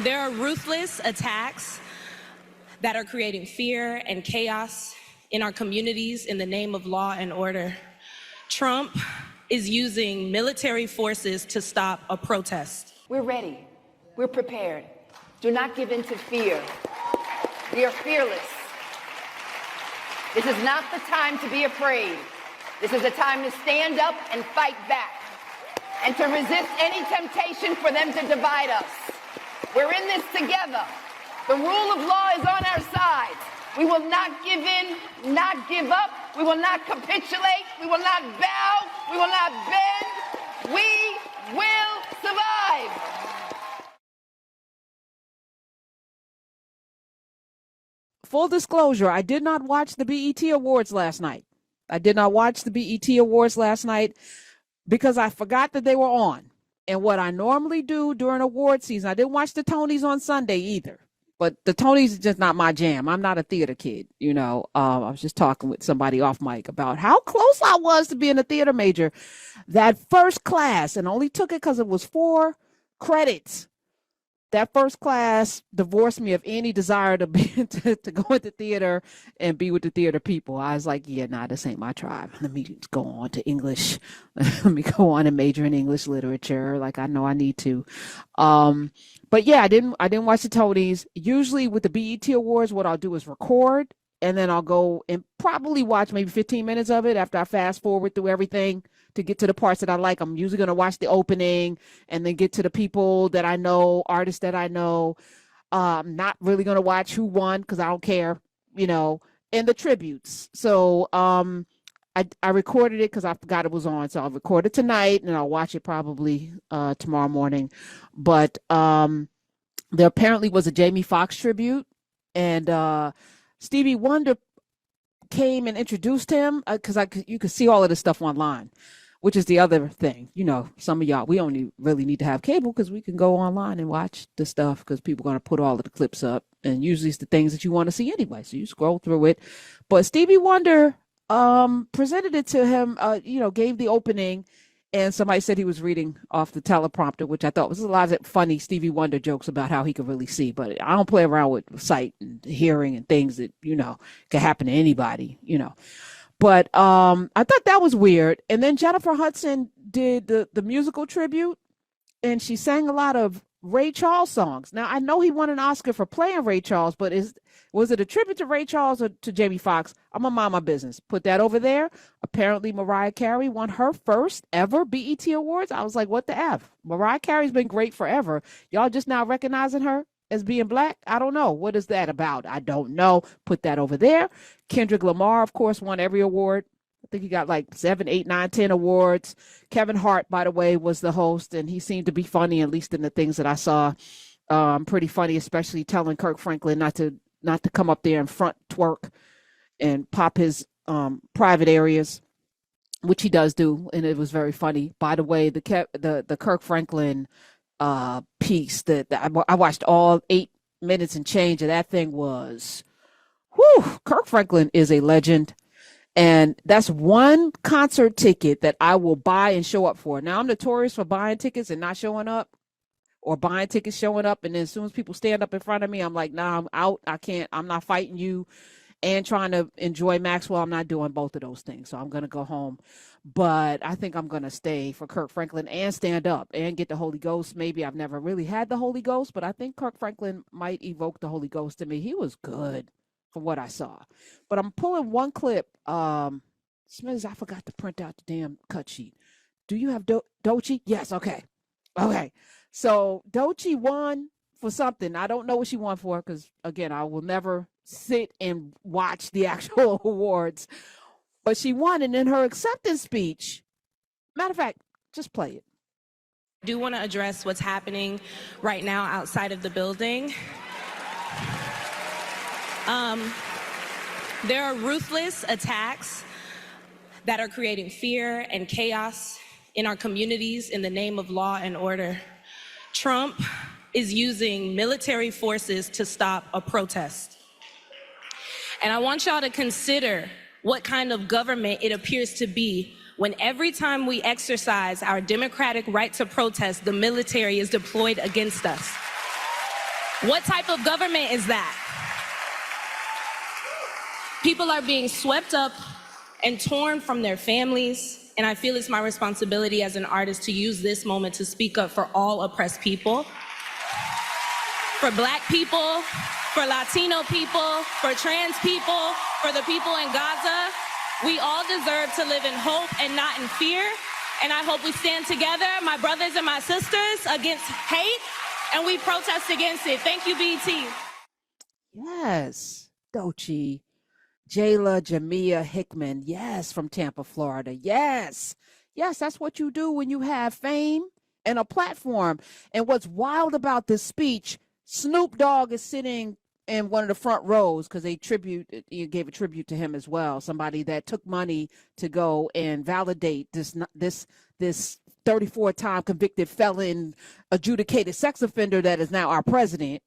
There are ruthless attacks that are creating fear and chaos in our communities in the name of law and order. Trump is using military forces to stop a protest. We're ready. We're prepared. Do not give in to fear. We are fearless. This is not the time to be afraid. This is a time to stand up and fight back and to resist any temptation for them to divide us. We're in this together. The rule of law is on our side. We will not give in, not give up. We will not capitulate. We will not bow. We will not bend. We will survive. Full disclosure, I did not watch the BET Awards last night. Because I forgot that they were on. And what I normally do during award season, I didn't watch the Tonys on Sunday either. But the Tonys is just not my jam. I'm not a theater kid, you know. I was just talking with somebody off mic about how close I was to being a theater major. That first class, and only took it because it was 4 credits. That first class divorced me of any desire to be to go into theater and be with the theater people. I was like, yeah, nah, this ain't my tribe. Let me go on to English. Let me go on and major in English literature. Like I know I need to. But yeah, I didn't watch the Tonys. Usually with the BET Awards, what I'll do is record and then I'll go and probably watch maybe 15 minutes of it after I fast forward through everything to get to the parts that I like. I'm usually going to watch the opening and then get to the people that I know, artists that I know. I'm not really going to watch who won because I don't care, you know, and the tributes. So I recorded it because I forgot it was on. So I'll record it tonight and I'll watch it probably tomorrow morning. But there apparently was a Jamie Foxx tribute, and Stevie Wonder came and introduced him because you could see all of this stuff online, which is the other thing. You know, some of y'all, we only really need to have cable because we can go online and watch the stuff because people are going to put all of the clips up, and usually it's the things that you want to see anyway. So you scroll through it. But Stevie Wonder presented it to him, you know, gave the opening, and somebody said he was reading off the teleprompter, which I thought was a lot of funny Stevie Wonder jokes about how he could really see. But I don't play around with sight and hearing and things that, you know, can happen to anybody, you know. But I thought that was weird. And then Jennifer Hudson did the musical tribute, and she sang a lot of Ray Charles songs. Now, I know he won an Oscar for playing Ray Charles, but was it a tribute to Ray Charles or to Jamie Foxx? I'm going to mind my business. Put that over there. Apparently, Mariah Carey won her first ever BET Awards. I was like, what the F? Mariah Carey's been great forever. Y'all just now recognizing her as being black? I don't know. What is that about? I don't know. Put that over there. Kendrick Lamar, of course, won every award. I think he got like 7, 8, 9, 10 awards. Kevin Hart, by the way, was the host, and he seemed to be funny, at least in the things that I saw. Pretty funny, especially telling Kirk Franklin not to come up there and front twerk and pop his private areas, which he does do, and it was very funny. By the way, the Kirk Franklin piece that I watched all 8 minutes and change of that thing was, whew, Kirk Franklin is a legend. And that's one concert ticket that I will buy and show up for. Now, I'm notorious for buying tickets and not showing up, or buying tickets, showing up. And then as soon as people stand up in front of me, I'm like, nah, I'm out. I can't. I'm not fighting you and trying to enjoy Maxwell. I'm not doing both of those things. So I'm going to go home. But I think I'm going to stay for Kirk Franklin and stand up and get the Holy Ghost. Maybe I've never really had the Holy Ghost, but I think Kirk Franklin might evoke the Holy Ghost to me. He was good from what I saw. But I'm pulling one clip. Smithers, I forgot to print out the damn cut sheet. Do you have Doechii? Yes. Okay. So Doechii won for something. I don't know what she won for because, again, I will never sit and watch the actual awards. But she won, and in her acceptance speech, matter of fact, just play it. I do want to address what's happening right now outside of the building. There are ruthless attacks that are creating fear and chaos in our communities in the name of law and order. Trump is using military forces to stop a protest. And I want y'all to consider what kind of government it appears to be when every time we exercise our democratic right to protest, the military is deployed against us. What type of government is that? People are being swept up and torn from their families, and I feel it's my responsibility as an artist to use this moment to speak up for all oppressed people, for Black people, for Latino people, for trans people, for the people in Gaza. We all deserve to live in hope and not in fear, and I hope we stand together, my brothers and my sisters, against hate, and we protest against it. Thank you, BT. Yes, Doechii. Jayla Jamia Hickman, yes, from Tampa, Florida. Yes, yes, that's what you do when you have fame and a platform. And what's wild about this speech, Snoop Dogg is sitting in one of the front rows because you gave a tribute to him as well. Somebody that took money to go and validate this 34-time convicted felon, adjudicated sex offender that is now our president,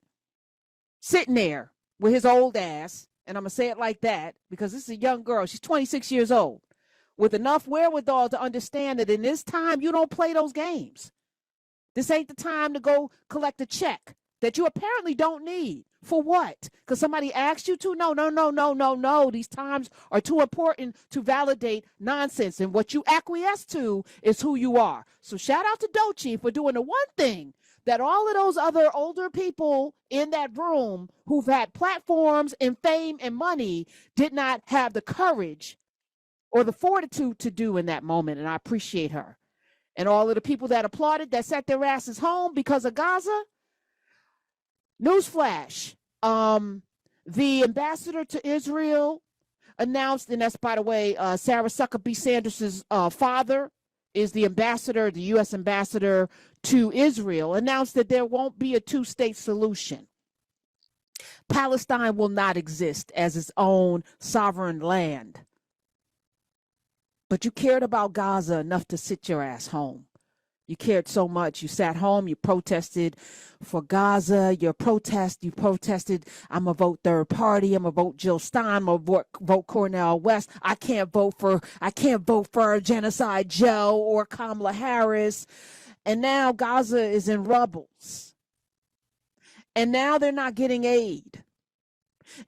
sitting there with his old ass. And I'm going to say it like that because this is a young girl. She's 26 years old with enough wherewithal to understand that in this time, you don't play those games. This ain't the time to go collect a check that you apparently don't need. For what? Because somebody asked you to? No. These times are too important to validate nonsense. And what you acquiesce to is who you are. So shout out to Doechii for doing the one thing that all of those other older people in that room who've had platforms and fame and money did not have the courage or the fortitude to do in that moment. And I appreciate her. And all of the people that applauded, that sat their asses home because of Gaza. Newsflash, the ambassador to Israel announced, and that's, by the way, Sarah Huckabee Sanders' father is the ambassador, the U.S. ambassador to Israel, announced that there won't be a two-state solution. Palestine will not exist as its own sovereign land. But you cared about Gaza enough to sit your ass home. You cared so much. You sat home. You protested for Gaza. You protested. I'm going to vote third party. I'm going to vote Jill Stein. I'm going to vote Cornel West. I can't vote for Genocide Joe or Kamala Harris. And now Gaza is in rubbles. And now they're not getting aid.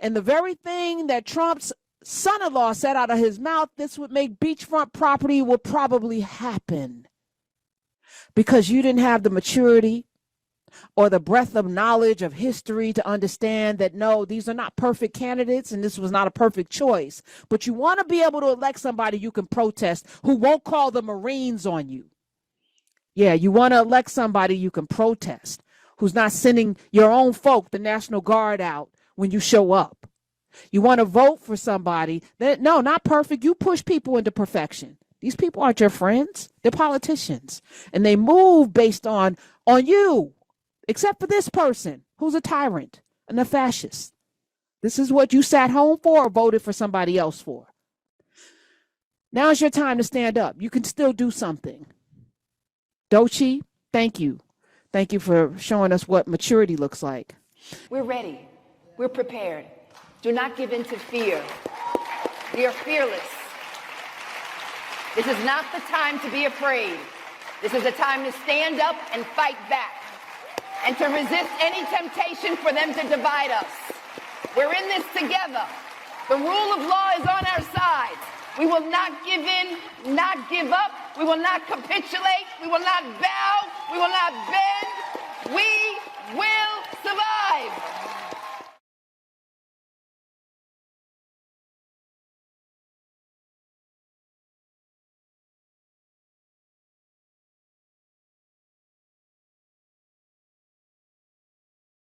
And the very thing that Trump's son-in-law said out of his mouth, this would make beachfront property, will probably happen. Because you didn't have the maturity or the breadth of knowledge of history to understand that, no, these are not perfect candidates and this was not a perfect choice. But you want to be able to elect somebody you can protest who won't call the Marines on you. Yeah, you want to elect somebody you can protest who's not sending your own folk, the National Guard, out when you show up. You want to vote for somebody that, no, not perfect. You push people into perfection. These people aren't your friends. They're politicians. And they move based on you, except for this person who's a tyrant and a fascist. This is what you sat home for or voted for somebody else for. Now is your time to stand up. You can still do something. Doechii, thank you. Thank you for showing us what maturity looks like. We're ready. We're prepared. Do not give in to fear. We are fearless. This is not the time to be afraid. This is a time to stand up and fight back and to resist any temptation for them to divide us. We're in this together. The rule of law is on our side. We will not give in, not give up. We will not capitulate. We will not bow. We will not bend. We will